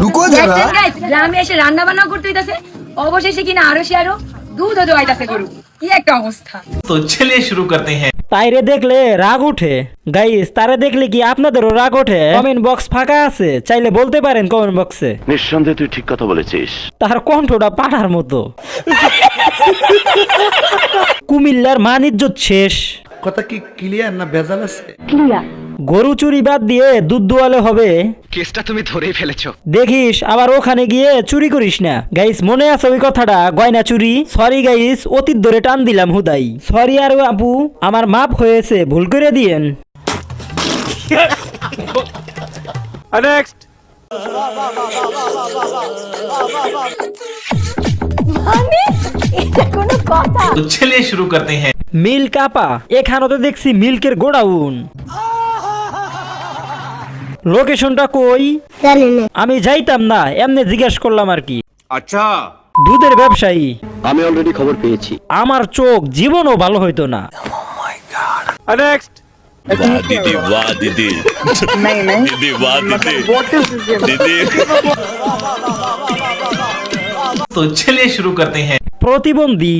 रुको जरा গ্রামে এসে রান্না বান্না করতে হইতাছে অবশেষে কিনা আরো দুধ দোয়াইতাছে গরু কি একটা অবস্থা। तो चलिए शुरू करते हैं। তাইরে দেখলে রাগ উঠে গাইস, তারে দেখলে কি আপনাদেরও রাগ ওঠে? কমেন্ট বক্স ফাঁকা আছে, চাইলে বলতে পারেন কমেন্ট বক্সে। নিঃসন্দেহে তুই ঠিক কথা বলেছিস। তার কণ্ঠটা পাঠার মতো। কুমিল্লার মান ইজ্জত শেষ। কথা কি ক্লিয়ার না ভেজাল আছে? গরু চুরি বাদ দিয়ে দুধ দোয়ালে হবে। কেসটা তুমি ধরেই ফেলেছো। দেখিস আবার ওখানে গিয়ে চুরি করিস না। গাইস মনে আছে ওই কথাটা, গয়না চুরি? সরি গাইস, অতীত ধরে টান দিলাম হুদাই। সরি আর আপু, আমার মাপ হয়েছে, ভুল করে দিয়েন। নেক্সট। तो चलिए शुरू करते हैं। মিল্ক আপা, এখানে তো দেখছি মিল্কের গোডাউন। লোকেশনটা কই? আমি যাইতাম না, এমনি জিজ্ঞেস করলাম আর কি। আচ্ছা, দুধের ব্যবসায়ী। আমি অলরেডি খবর পেয়েছি। আমার চোখ জীবনও ভালো হইতো না। নেক্সট। দিদি বাহ দিদি দিদি বাহ দিদি দিদি। तो चलिए शुरू करते हैं। প্রতিবন্ধী।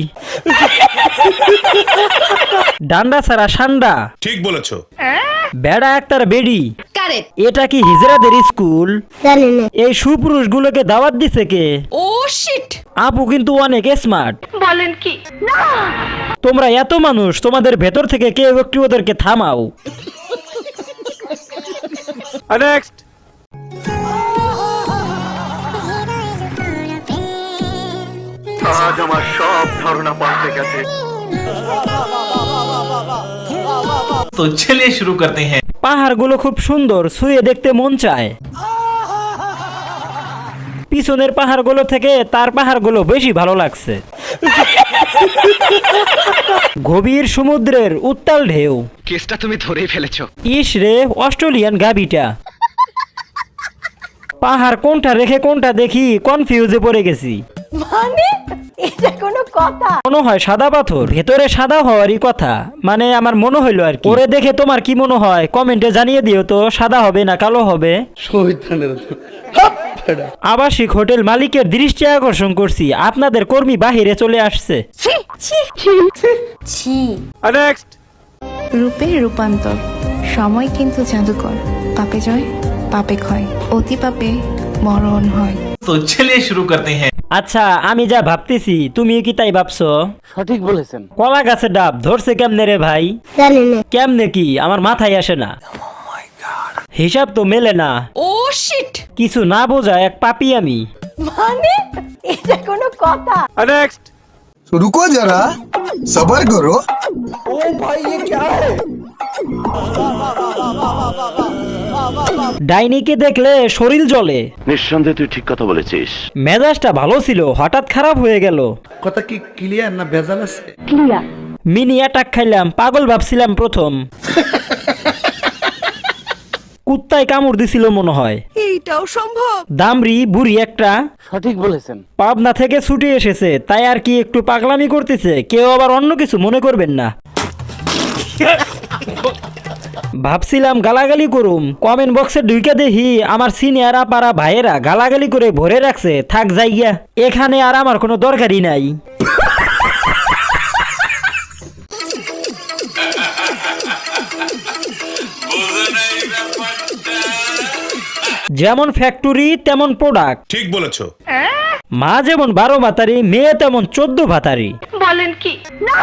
ডান্ডা ছাড়া সান্ডা। ঠিক বলেছো। বেড়া একটার বেডি। কারেক্ট। এটা কি হিজরাদের স্কুল? এই সুপুরুষ গুলোকে দাওয়াত দিছে কে? ও শিট। আপু কিন্তু অনেক স্মার্ট। বলেন কি? না। তোমরা এত মানুষ, তোমাদের ভেতর থেকে কেউ একটু ওদেরকে থামাও। নেক্সট। আজ আমার সব ধারণা পাল্টে গেছে। तो चलिए शुरू करते हैं। পাহাড়গুলো খুব সুন্দর, ছুঁয়ে দেখতে মন চায়। পিছনের পাহাড়গুলো থেকে তার পাহাড়গুলো বেশি ভালো লাগছে। গভীর সমুদ্রের উত্তাল ঢেউ। কেসটা তুমি ধরেই ফেলেছো। ইস রে, অস্ট্রেলিয়ান গাবিটা। পাহাড় কোনটা রেখে কোনটা দেখি কনফিউজে পড়ে গেছি। মানে এটা কোনো কথা? মনে হয় সাদা পাথর, ভেতরে সাদা হওয়ারই কথা। মানে আমার মনে হইলো আর কি। ওরে দেখে তোমার কি মনে হয় কমেন্টে জানিয়ে দিও তো, সাদা হবে না কালো হবে? শহীদানের আবাসিক হোটেল মালিকের দৃষ্টি আকর্ষণ করছি, আপনাদের কর্মী বাহিরে চলে আসছে। নেক্সট। রূপের রূপান্তর, সময় কিন্তু জাদুকর। পাপে জয় পাপে ক্ষয়, অতি পাপে মরণ হয়। तो चलिए शुरू करते हैं। আচ্ছা, আমি যা ভাবতেছি তুমি কি তাই ভাবছো? সঠিক বলেছেন। কলা গাছে ডাব ধরছে কেমনে রে ভাই? কেমনে কি আমার মাথায় আসে না। হিসাব তো মেলে না। ও শিট। কিছু না বোঝা এক পাপি আমি। মানে এটা কোনো কথা? নেক্সট। रुको जरा सबर करो। ডাইনিকে দেখলে শরীর জ্বলে। নিঃসন্দেহে তুই ঠিক কথা বলেছিস। মেজাজটা ভালো ছিল, হঠাৎ খারাপ হয়ে গেল। কথা কি ক্লিয়ার না ভেজাল আছে? মিনি অ্যাটাক খাইলাম, পাগল ভাবছিলাম প্রথম। কুত্তায় কামড় দিছিল মনে হয়। এইটাও সম্ভব? দামরি বুড়ি একটা। সঠিক বলেছেন। পাবনা থেকে ছুটে এসেছে, তাই আর কি একটু পাগলামি করতেছে, কেউ আবার অন্য কিছু মনে করবেন না। ভাবছিলাম গালাগালি করুম, কমেন্ট বক্সে ঢুকে দেখি আমার সিনিয়র আপারা ভাইয়েরা গালাগালি করে ভরে রাখছে। থাক যাইয়া, এখানে আর আমার কোনো দরকারই নাই। যেমন ফ্যাক্টরি তেমন প্রোডাক্ট। ঠিক বলেছো। মা যেমন 12 ভাতারি, মেয়ে তেমন 14 ভাতারি। বলেন কি? না।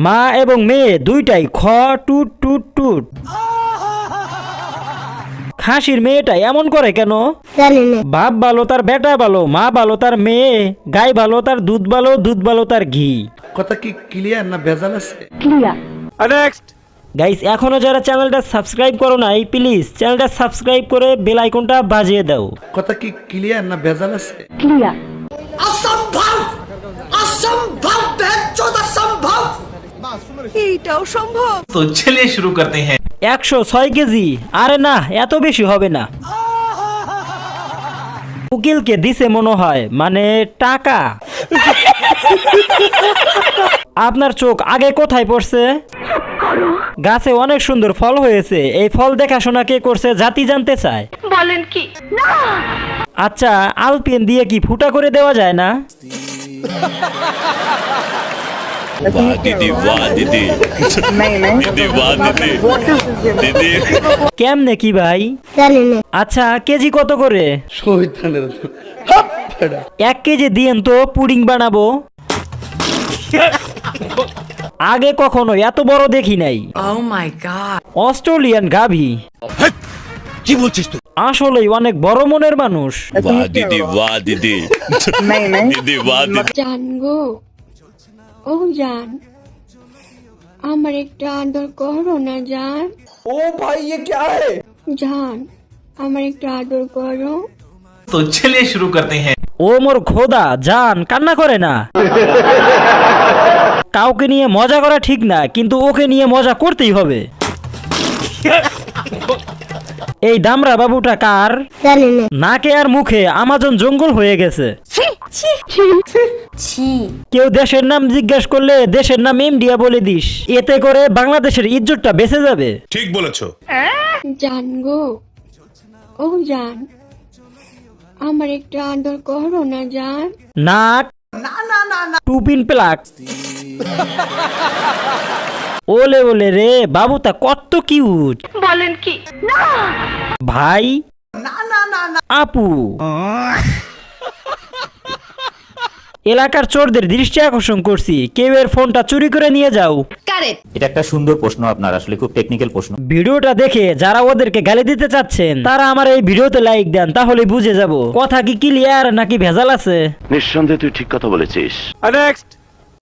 মা এবং মেয়ে দুইটাই খ টুট টুট টুট। খাসির মেয়েটা এমন করে কেন? বাপ ভালো তার বেটা ভালো, মা ভালো তার মেয়ে, গাই ভালো তার দুধ ভালো, দুধ ভালো তার ঘি। কথা কি ক্লিয়ার না ভেজাল আছে? নেক্সট। গাইস, এখনো যারা চ্যানেলটা সাবস্ক্রাইব করো নাই, প্লিজ চ্যানেলটা সাবস্ক্রাইব করে বেল আইকনটা বাজিয়ে দাও। কথা কি ক্লিয়ার না ভেজাল আছে? এইটাও সম্ভব? तो चलिए शुरू करते हैं। 106 কেজি। আরে না, এত বেশি হবে না। উকিলকে দিছে মনে হয়, মানে টাকা। আপনার চোখ আগে কোথায় পড়ছে? গাছে অনেক সুন্দর ফল হয়েছে, এই ফল দেখাশোনা কে করছে জাতি জানতে চায়। বলেন কি? না। আচ্ছা আলপেন দিয়ে কি ফুটা করে দেওয়া যায় না? কেমনে কি ভাই? আচ্ছা কেজি কত করে? শহীদানের 1 কেজি দিয়েন তো, পুডিং বানাবো। আগে কখনো এত বড় দেখি নাই। Oh my god. অস্ট্রেলিয়ান গাভী। কি বলছিস তুই? আসলেই অনেক বড় মনের মানুষ। বাহ দিদি বাহ দিদি দিদি বাহ দিদি। জান গো, ও জান, আমার একটা আদর করো না জান। ও ভাই ये क्या है? জান, আমার একটা আদর করো। तो चलिए शुरू करते हैं। ও মোর খোদা, জান কান্না করে না। কাউকে নিয়ে মজা করা ঠিক না, কিন্তু ওকে নিয়ে মজা করতেই হবে। এই দামরা বাবুটা কার? নাকে আর মুখে আমাজন জঙ্গল হয়ে গেছে। কেউ দেশের নাম জিজ্ঞেস করলে দেশের নাম ইন্ডিয়া বলে দিস, এতে করে বাংলাদেশের ইজ্জতটা বেঁচে যাবে। ঠিক বলেছো। জান গো, ও জান, আমার একটা আদর করো না জান। নাক টুপিন প্লাক। ওলে ওলে রে, বাবুটা কত কিউট। বলেন কি? ভাই আপু, এলাকার চোরদের দৃষ্টি আকর্ষণ করছি, কেউ এর ফোনটা চুরি করে নিয়ে যাও। এটা একটা সুন্দর প্রশ্ন আপনার, আসলে খুব টেকনিক্যাল প্রশ্ন। ভিডিওটা দেখে যারা ওদেরকে গালি দিতে চাচ্ছেন তারা আমার এই ভিডিওতে লাইক দেন, তাহলে বুঝে যাব কথা কি ক্লিয়ার নাকি ভেজাল আছে। নিঃসন্দেহে তুই ঠিক কথা বলেছিস। नेक्स्ट।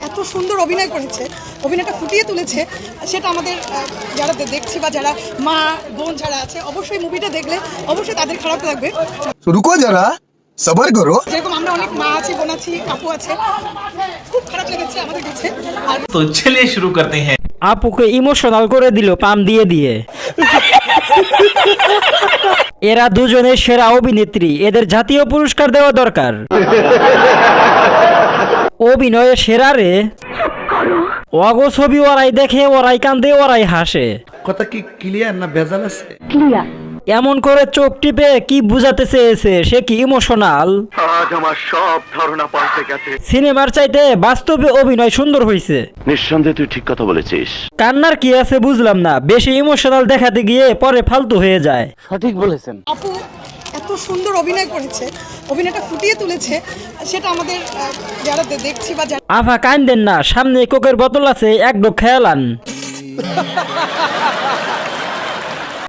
এত সুন্দর অভিনয় করেছে, অভিনয়টা ফুটিয়ে তুলেছে, সেটা আমাদের যারা দেখছি বা যারা মা বোন যারা আছে, অবশ্যই মুভিটা দেখলে অবশ্যই তাদের খারাপ লাগবে। तो रुको जरा, सबर करो। যেরকম আমরা অনেক মা আছি, বোন আছি, আপু আছে, খুব খারাপ লেগেছে আমাদের কাছে। আর तो चलिए शुरू करते हैं। আপুকে ইমোশনাল করে দিল পাম দিয়ে দিয়ে। এরা দুজনে সেরা অভিনেত্রী, এদের জাতীয় পুরস্কার দেওয়া দরকার। অভিনয়ে সেরা রে। অগো ছবি ওরাই দেখে, ওরাই কান্দে, ওরাই হাসে। কথা কি ক্লিয়ার না ভেজাল আছে? এমন করে চোখ টিপে কি বুঝাতে চেয়েছে? সে কি ইমোশনাল? আজ আমার সব ধারণা পাল্টে গেছে। সিনেমার চাইতে বাস্তবে অভিনয় সুন্দর হয়েছে। নিঃসন্দেহে তুই ঠিক কথা বলেছিস। কান্নার কি আছে বুঝলাম না, বেশি ইমোশনাল দেখাতে গিয়ে পরে ফালতু হয়ে যায়। সঠিক বলেছেন। আপু এত সুন্দর অভিনয় করেছে, অভিনয়টা ফুটিয়ে তুলেছে, সেটা আমাদের যারা দেখছি বা যারা আফা কান্দেন না, সামনে কোকের বোতল আছে, এক ডোক খেয়ালান।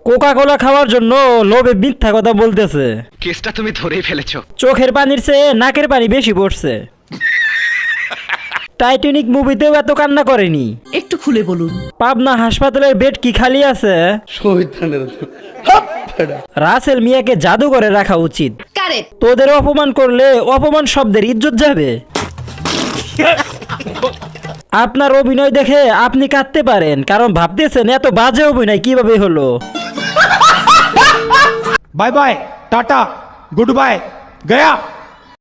কোকা কোলা খাওয়ার জন্য লোভে মিথ্যা কথা বলতেছে। কেসটা তুমি ধরেই ফেলেছো। চোখের পানির চেয়ে নাকের পানি বেশি পড়ছে। টাইটানিক মুভিতেও এত কান্না করেনি। একটু খুলে বলুন। পাবনা হাসপাতালের বেড কি খালি আছে? শহীদানের রাসেল মিয়াকে জাদুঘরে রাখা উচিত। তোদের অপমান করলে অপমান শব্দের ইজ্জত যাবে। আপনার অভিনয় দেখে আপনি কাঁদতে পারেন, কারণ ভাবতেছেন এত বাজে অভিনয় কিভাবে হলো। Bye bye, tata, goodbye, गया।